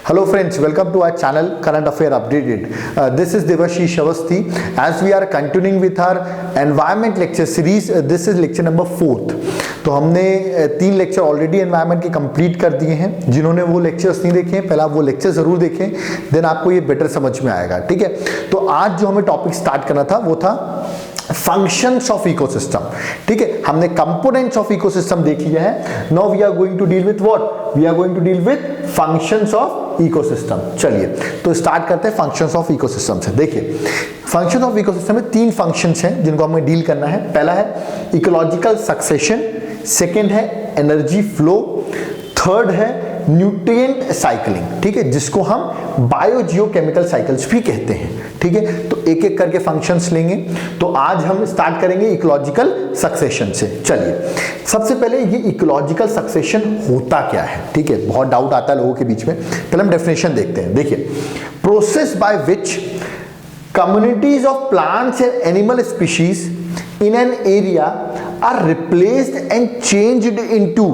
Hello friends, welcome to our channel Current Affair Updated. This is Devashish Awasthi. As we are continuing with our environment lecture series, this is lecture number 4th. तो हमने 3 lecture already environment के complete कर दिए हैं. जिन्होंने वो lectures नहीं देखे हैं, पहले आप वो लेक्चर जरूर देखें, देन आपको ये बेटर समझ में आएगा. ठीक है, तो आज जो हमें टॉपिक स्टार्ट करना था वो था फंक्शंस ऑफ इकोसिस्टम. ठीक है, हमने कंपोनेंट्स ऑफ इकोसिस्टम देख लिया है. Now we are going to deal with what? We are going to deal with functions of ecosystem. चलिए तो स्टार्ट करते हैं फंक्शंस ऑफ इकोसिस्टम से. देखिए, फंक्शन ऑफ इकोसिस्टम में 3 फंक्शंस हैं जिनको हमें डील करना है. पहला है इकोलॉजिकल सक्सेशन, सेकेंड है एनर्जी फ्लो, थर्ड है न्यूट्रिएंट साइकिलिंग. ठीक है, जिसको हम बायोजियोकेमिकल साइकिल्स भी कहते हैं. ठीक है, तो एक एक करके फंक्शंस लेंगे. तो आज हम स्टार्ट करेंगे इकोलॉजिकल सक्सेशन से. चलिए, सबसे पहले ये इकोलॉजिकल सक्सेशन होता क्या है. ठीक है, बहुत डाउट आता है लोगों के बीच में. पहले हम डेफिनेशन देखते हैं. देखिए, process by which communities of plants and animal species in an area are replaced and changed into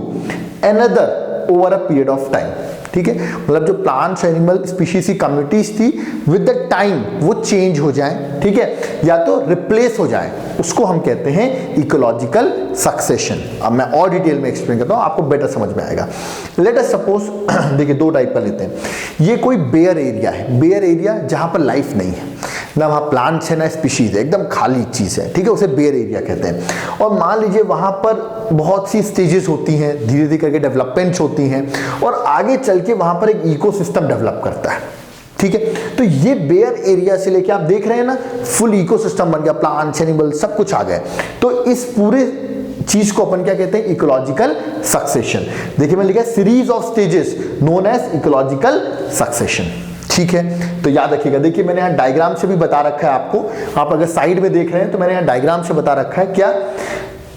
another over a period of time. ठीक है, मतलब जो प्लांट्स एनिमल स्पीशीज की कम्युनिटीज थी विद द टाइम वो चेंज हो जाए. ठीक है, या तो रिप्लेस हो जाए, उसको हम कहते हैं इकोलॉजिकल सक्सेशन. अब मैं और डिटेल में एक्सप्लेन करता हूं, आपको बेटर समझ में आएगा. लेट अस सपोज, देखिए 2 टाइप का लेते हैं. ये कोई बेयर एरिया है, बेयर एरिया जहां पर लाइफ नहीं है, ना वहाँ प्लांट्स है ना स्पीशीज है, एकदम खाली चीज़ है. ठीक है, उसे बेयर एरिया कहते हैं. और मान लीजिए वहाँ पर बहुत सी स्टेजेस होती हैं, धीरे धीरे करके डेवलपमेंट्स होती हैं, और आगे चल के वहाँ पर एक इकोसिस्टम डेवलप करता है. ठीक है, तो ये बेयर एरिया से लेके आप देख रहे हैं ना, फुल इकोसिस्टम बन गया, प्लांट्स एनिमल सब कुछ आ गए. तो इस पूरे चीज को अपन क्या कहते हैं? Ecological succession. देखिए मैं लिखा है series of stages known as ecological succession. ठीक है, तो याद रखिएगा. देखिए मैंने यहाँ डायग्राम से भी बता रखा है आपको. आप अगर साइड में देख रहे हैं तो मैंने यहाँ डायग्राम से बता रखा है. क्या?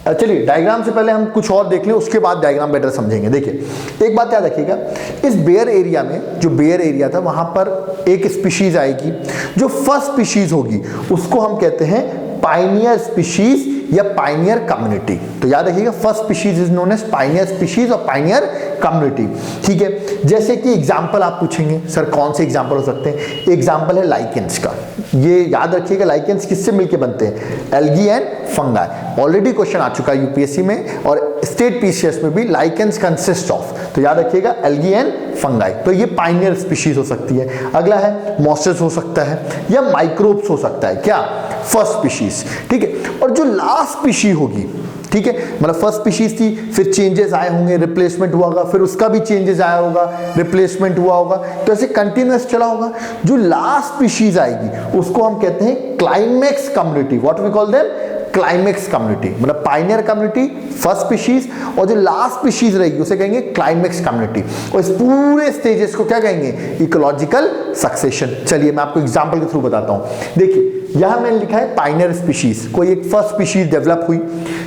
चलिए डायग्राम से पहले हम कुछ और देख लें, उसके बाद डायग्राम बेटर समझेंगे. देखिए एक बात याद रखिएगा, इस बेयर एरिया में, जो बेयर एरिया था वहां पर एक स्पीशीज आएगी. जो फर्स्ट स्पीशीज होगी उसको हम कहते हैं पाइनियर स्पीशीज या पाइनियर कम्युनिटी. तो याद रखिएगा, first species is known as pioneer species और पाइनियर कम्युनिटी. ठीक है, जैसे कि एग्जांपल आप पूछेंगे सर कौन से एग्जांपल हो सकते हैं? एग्जांपल है लाइकेंस का. ये याद रखिएगा, लाइकेंस किससे मिलके बनते हैं? Algae and fungi. Already question आ चुका है यूपीएससी में और स्टेट पीसीएस में भी. लाइकेंस कंसिस्ट ऑफ, तो याद रखिएगा एल्गी एंड फंगाई. तो ये पाइनियर स्पीशीज हो सकती है. अगला है मॉसेस हो सकता है या माइक्रोब्स हो सकता है. क्या? First species. ठीक है, और जो लास्ट स्पीशी होगी, ठीक है, मतलब फर्स्ट स्पीशीज थी, फिर चेंजेस आए होंगे, रिप्लेसमेंट हुआ होगा, फिर उसका भी चेंजेस आया होगा, रिप्लेसमेंट हुआ होगा, तो ऐसे कंटिन्यूअस चला होगा. जो लास्ट स्पीशीज आएगी उसको हम कहते हैं climax community. What we call them? Climax community. मतलब पाइनियर कम्युनिटी, फर्स्ट स्पीशीज, और जो लास्ट स्पीशीज रहेगी उसे कहेंगे क्लाइमेक्स कम्युनिटी. और इस पूरे स्टेजेस को क्या कहेंगे? Ecological succession. चलिए मैं आपको एग्जांपल के थ्रू बताता हूं. देखिए यहां मैंने लिखा है पाइनियर स्पीशीज. कोई एक फर्स्ट स्पीशीज डेवलप हुई,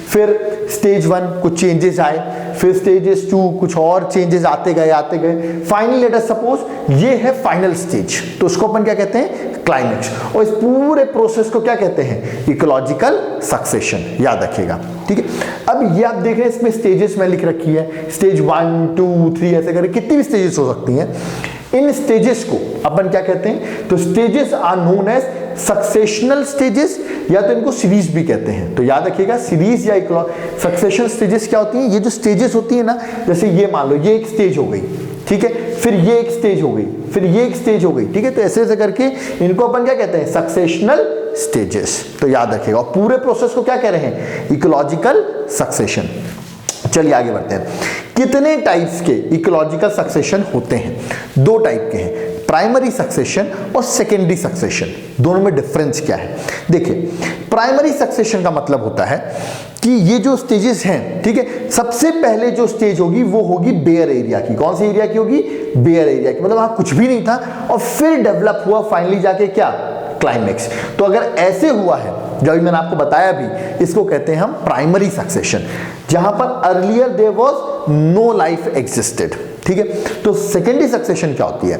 फिर स्टेज 1 कुछ चेंजेस आए, फिर स्टेजेस 2 कुछ और चेंजेस आते गए. फाइनली लेट अस सपोज ये है फाइनल स्टेज, तो उसको अपन क्या कहते हैं? क्लाइमेक्स. और इस पूरे प्रोसेस को क्या कहते हैं? Ecological succession. याद रखिएगा. ठीक है, अब ये आप देख रहे हैं इसमें स्टेजेस में लिख रखी है, स्टेज 1 2 3 ऐसे करके कितनी भी स्टेजेस हो सकती हैं. इन स्टेजेस को अपन क्या कहते हैं? तो stages are known as successional stages, या तो इनको सीरीज भी कहते हैं. तो याद रखिएगा, सीरीज या सक्सेशन स्टेजेस क्या होती हैं? ये जो स्टेजेस होती है ना, जैसे ये मान लो ये एक स्टेज हो गई, ठीक है, फिर ये एक स्टेज हो गई, फिर ये एक स्टेज हो गई. ठीक है, तो ऐसे ऐसे करके इनको अपन क्या कहते हैं? सक्सेशनल स्टेजेस. तो याद रखिएगा, और पूरे प्रोसेस को क्या कह रहे हैं? Ecological succession. चलिए आगे बढ़ते हैं. कितने टाइप्स के इकोलॉजिकल सक्सेशन होते हैं? 2 टाइप के हैं, प्राइमरी सक्सेशन और सेकेंडरी सक्सेशन. दोनों में डिफरेंस क्या है? देखिए, प्राइमरी सक्सेशन का मतलब होता है कि ये जो स्टेजेस हैं, ठीक है, सबसे पहले जो स्टेज होगी वो होगी बेयर एरिया की. कौन सी एरिया की होगी? बेयर एरिया की. मतलब वहां कुछ भी नहीं था और फिर डेवलप हुआ फाइनली जाके क्या? क्लाइमेक्स. तो अगर ऐसे हुआ है, जो अभी मैंने आपको बताया भी, इसको कहते हैं हम प्राइमरी सक्सेशन, जहां पर earlier there was no life existed. ठीक है, तो सेकेंडरी सक्सेशन क्या होती है?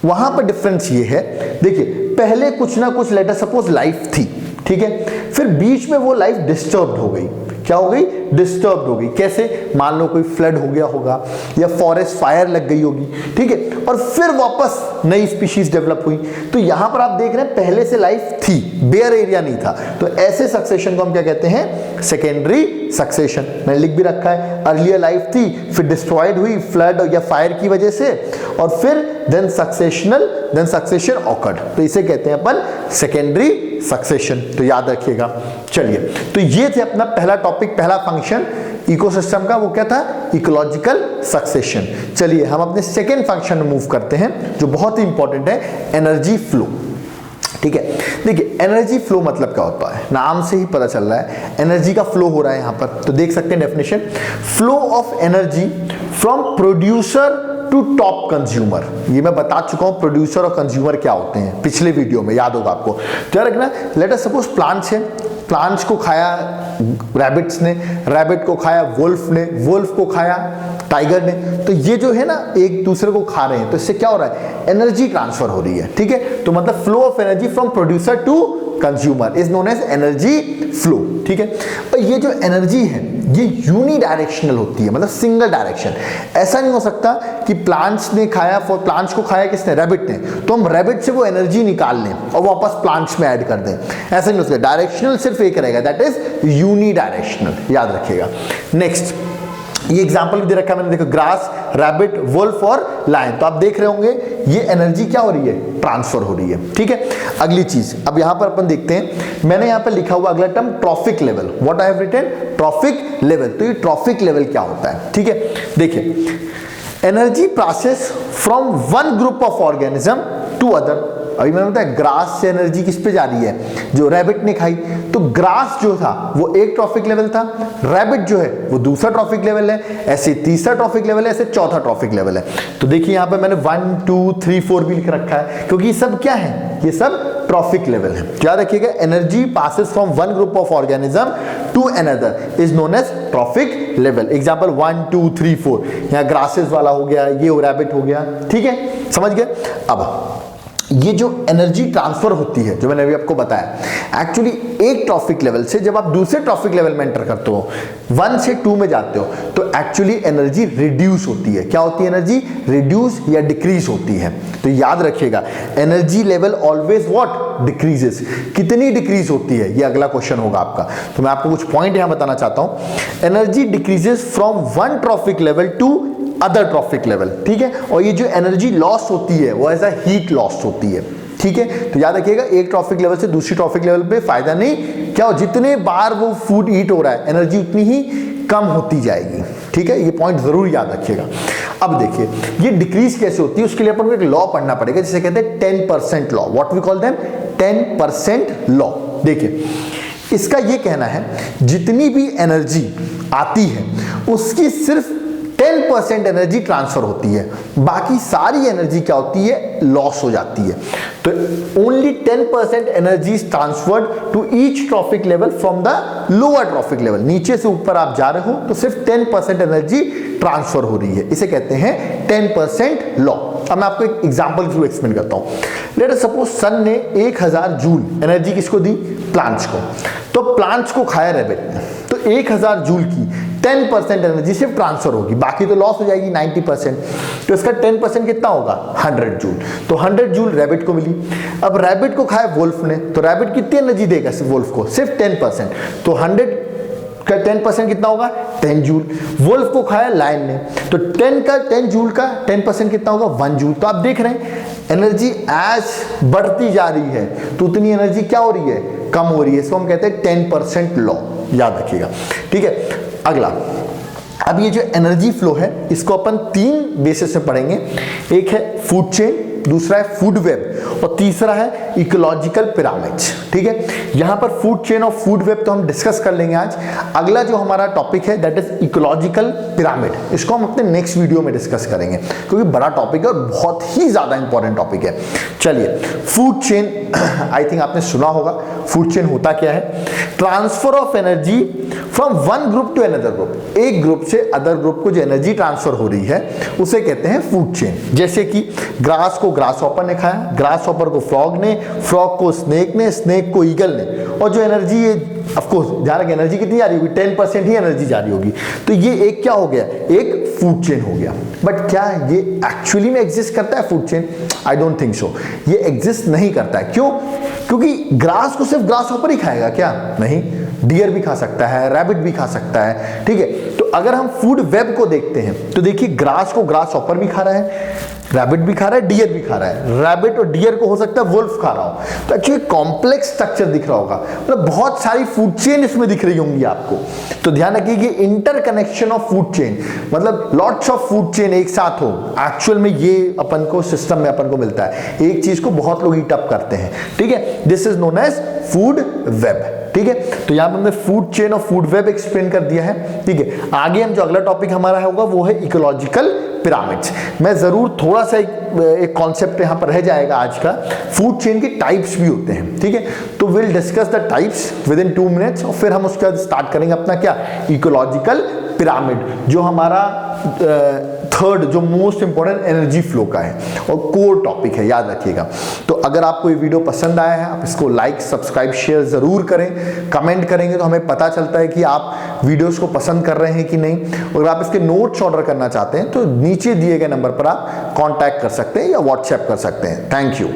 वहां पर डिफरेंस ये है, देखिए पहले कुछ ना कुछ लेट अस सपोज लाइफ थी, ठीक है, फिर बीच में वो लाइफ डिस्टर्ब्ड हो गई. क्या हो गई, डिस्टर्ब हो गई। कैसे, मान लो कोई फ्लड हो गया होगा या फॉरेस्ट फायर लग गई होगी, ठीक है, और फिर वापस नई स्पीशीज डेवलप हुई। तो यहां पर आप देख रहे हैं पहले से लाइफ थी, बेयर एरिया नहीं था, तो ऐसे सक्सेशन को हम क्या कहते हैं, सेकेंडरी सक्सेशन। मैंने लिख भी रखा है, अर्लियर लाइफ थी, फिर डिस्ट्रॉयड हुई फ्लड या फायर की वजह से, और फिर देन सक्सेशन ऑकर्ड, तो इसे कहते हैं अपन सेकेंडरी सक्सेशन। तो याद रखिएगा। चलिए, तो ये थे अपना पहला टॉपिक, पहला फंक्शन इकोसिस्टम का, वो क्या था, इकोलॉजिकल सक्सेशन। चलिए हम अपने सेकेंड फंक्शन में मूव करते हैं, जो बहुत ही इंपॉर्टेंट है, एनर्जी फ्लो। ठीक है, देखिए एनर्जी फ्लो मतलब क्या होता है, नाम से ही पता चल रहा है एनर्जी का फ्लो हो रहा है यहां पर। तो देख सकते हैं definition, flow of energy from producer to top consumer. ये मैं बता चुका हूं प्रोड्यूसर और कंज्यूमर क्या होते हैं पिछले वीडियो में, याद होगा आपको। तो यार रखना, लेट अस सपोज प्लांट्स है, प्लांट्स को खाया रैबिट्स ने, रैबिट को खाया वुल्फ ने, वुल्फ को खाया टाइगर ने। तो ये जो है ना एक दूसरे को खा रहे हैं, तो इससे क्या हो रहा है, एनर्जी ट्रांसफर हो रही है। ठीक है, तो मतलब flow of energy from producer to consumer is known as energy flow. ठीक है, और ये जो एनर्जी है ये यूनिडायरेक्शनल होती है, मतलब सिंगल डायरेक्शन। ऐसा नहीं हो सकता कि प्लांट्स ने खाया, फॉर प्लांट्स को खाया किसने, रैबिट ने, तो हम रैबिट से वो एनर्जी निकाल लें और वापस प्लांट्स में ऐड कर दें, ऐसा नहीं हो सकता। डायरेक्शनल सिर्फ एक रहेगा, दैट इज यूनिडायरेक्शनल, याद रखिएगा। नेक्स्ट, ये एग्जांपल भी दे रखा है मैंने, देखो ग्रास, रैबिट, वुल्फ और लायन। तो आप देख रहे होंगे ये एनर्जी क्या हो रही है, ट्रांसफर हो रही है। ठीक है, अगली चीज अब यहां पर अपन देखते हैं, मैंने यहां पर लिखा हुआ अगला term trophic level. What I have written, trophic level. तो ये ट्रॉफिक लेवल क्या होता है, ठीक है, देखिए energy process from one group of organism to other. अभी मैंने बताया ग्रास से एनर्जी किस पे जा रही है, जो रैबिट ने खाई, तो ग्रास जो था वो एक ट्रॉफिक लेवल था, रैबिट जो है वो दूसरा ट्रॉफिक लेवल है, ऐसे तीसरा ट्रॉफिक लेवल है, ऐसे चौथा ट्रॉफिक लेवल है। तो देखिए यहाँ पे मैंने 1 2 3 4 भी लिख रखा है, क्योंकि ये सब क्या है, ये सब ट्रॉफिक लेवल है। क्या रखिएगा, energy passes from one group of organism to another is known as trophic level. Example 1 2 3 4, यहाँ ग्रासेस वाला हो गया, ये रैबिट हो गया। ठीक है, समझ गए। अब ये जो एनर्जी ट्रांसफर होती है, जो मैंने अभी आपको बताया, एक्चुअली एक ट्रॉफिक लेवल से जब आप दूसरे ट्रॉफिक लेवल में एंटर करते हो, 1 से 2 में जाते हो, तो एक्चुअली एनर्जी रिड्यूस होती है। क्या होती है, एनर्जी रिड्यूस या डिक्रीज होती है। तो याद रखिएगा, energy level always what, decreases. कितनी डिक्रीज होती है, ये अगला क्वेश्चन होगा आपका। तो मैं आपको कुछ पॉइंट यहां बताना चाहता हूं। Energy decreases from one trophic level to other trophic level. ठीक है, और ये जो एनर्जी लॉस होती है वो एज अ हीट लॉस होती है। ठीक है, तो याद रखिएगा एक ट्रॉफिक लेवल से दूसरी ट्रॉफिक लेवल पे फायदा नहीं, क्या हो, जितने बार वो फूड ईट हो रहा है एनर्जी उतनी ही कम होती जाएगी। ठीक है, ये पॉइंट जरूर याद रखिएगा। अब देखिए ये डिक्रीज कैसे होती है, उसके लिए अपन को एक लॉ पढ़ना पड़ेगा, जिसे कहते हैं 10% law. What we call them, 10% law. देखिए इसका ये कहना है, जितनी भी एनर्जी आती है उसकी सिर्फ 10% एनर्जी ट्रांसफर होती है, बाकी सारी एनर्जी क्या होती है, लॉस हो जाती है। तो only 10% energy is transferred to each trophic level from the lower trophic level. नीचे से ऊपर आप जा रहे हो तो सिर्फ 10% एनर्जी ट्रांसफर हो रही है, इसे कहते हैं 10% लॉ। अब मैं आपको एक एग्जांपल के थ्रू एक्सप्लेन करता हूं। लेट अस सपोज सन ने 1000 जूल एनर्जी किसको दी, प्लांट्स को। तो प्लांट्स को खाया रैबिट ने, तो 1000 जूल की 10% एनर्जी सिर्फ ट्रांसफर होगी, बाकी तो लॉस हो जाएगी 90%। तो इसका 10% कितना होगा, 100 जूल। तो 100 जूल रैबिट को मिली। अब रैबिट को खाया वुल्फ ने, तो रैबिट कितनी एनर्जी देगा वुल्फ को, सिर्फ 10%। तो 100 का 10% कितना होगा, 10 जूल। वुल्फ को खाया लायन ने, तो 10 जूल का 10% कितना होगा, 1 जूल। तो आप देख रहे हैं एनर्जी एज बढ़ती जा रही है तो उतनी एनर्जी क्या हो रही है, कम हो रही है। इसको हम कहते हैं 10% लॉ, याद रखिएगा। ठीक है, अगला, अब ये जो एनर्जी फ्लो है इसको अपन 3 बेसिस से पढ़ेंगे। एक है फूड चेन, दूसरा है फूड वेब, और तीसरा है इकोलॉजिकल पिरामिड्स। ठीक है, यहां पर फूड चेन और फूड वेब तो हम डिस्कस कर लेंगे आज। अगला जो हमारा टॉपिक है दैट इज इकोलॉजिकल पिरामिड, इसको हम अपने नेक्स्ट वीडियो में डिस्कस करेंगे, क्योंकि बड़ा टॉपिक है और बहुत ही ज्यादा इंपॉर्टेंट टॉपिक है। चलिए, फूड चेन आई थिंक आपने सुना होगा। फूड चेन होता क्या है, transfer of energy from one group to another group, एक ग्रुप से अदर ग्रुप को जो एनर्जी ट्रांसफर हो रही है उसे कहते हैं फूड चेन। जैसे कि ग्रास को ग्रास हॉपर ने खाया, ग्रास हॉपर को फ्रॉग ने, फ्रॉग को स्नेक ने, स्नेक को ईगल ने, और जो एनर्जी है ऑफकोर्स जहां तक एनर्जी कितनी जा रही होगी, 10% ही एनर्जी जा रही होगी। तो ये एक क्या हो गया, एक फूड चेन हो गया। बट क्या ये एक्चुअली में एग्जिस्ट करता है food chain? I don't think so, ये एग्जिस्ट नहीं करता है। क्यों? क्योंकि ग्रास को सिर्फ ग्रास हॉपर ही खाएगा क्या? नहीं, डियर भी खा सकता है, रैबिट भी खा सकता है, ठीक है। तो अगर हम फूड वेब को देखते हैं तो देखिए ग्रास को ग्रास हॉपर भी खा रहा है, रैबिट भी खा रहा है, डियर भी खा रहा है, रैबिट और डियर को हो सकता है वुल्फ खा रहा हो। तो एक्चुअली कॉम्प्लेक्स स्ट्रक्चर दिख रहा होगा, मतलब बहुत सारी फूड चेन इसमें दिख रही होंगी आपको। तो ध्यान रखिए कि इंटरकनेक्शन ऑफ फूड चेन, मतलब लॉट्स ऑफ फूड चेन एक साथ हो, एक्चुअल में ये अपन को सिस्टम में अपन को मिलता है। एक चीज को बहुत लोग ईट अप करते हैं, ठीक है। This is known as food web, ठीक है। तो यहां पर हमने फूड चेन और फूड वेब एक्सप्लेन कर दिया है, ठीक है। आगे हम जो अगला टॉपिक हमारा होगा वो है इकोलॉजिकल पिरामिड्स। मैं जरूर थोड़ा सा एक कॉन्सेप्ट यहां पर रह जाएगा आज का, फूड चेन के टाइप्स भी होते हैं, ठीक है। तो will discuss the types with in 2 minutes और फिर हम उसके बाद स्टार्ट करेंगे अपना क्या, इकोलॉजिकल पिरामिड, जो हमारा थर्ड जो मोस्ट इंपॉर्टेंट एनर्जी फ्लो का है और कोर टॉपिक है, याद रखिएगा। तो अगर आपको ये वीडियो पसंद आया है आप इसको लाइक सब्सक्राइब शेयर जरूर करें, कमेंट करेंगे तो हमें पता चलता है कि आप वीडियोस को पसंद कर रहे हैं कि नहीं। और अगर आप इसके नोट्स ऑर्डर करना चाहते हैं तो नीचे दिए गए नंबर पर आप कांटेक्ट कर सकते हैं या व्हाट्सएप कर सकते हैं। Thank you.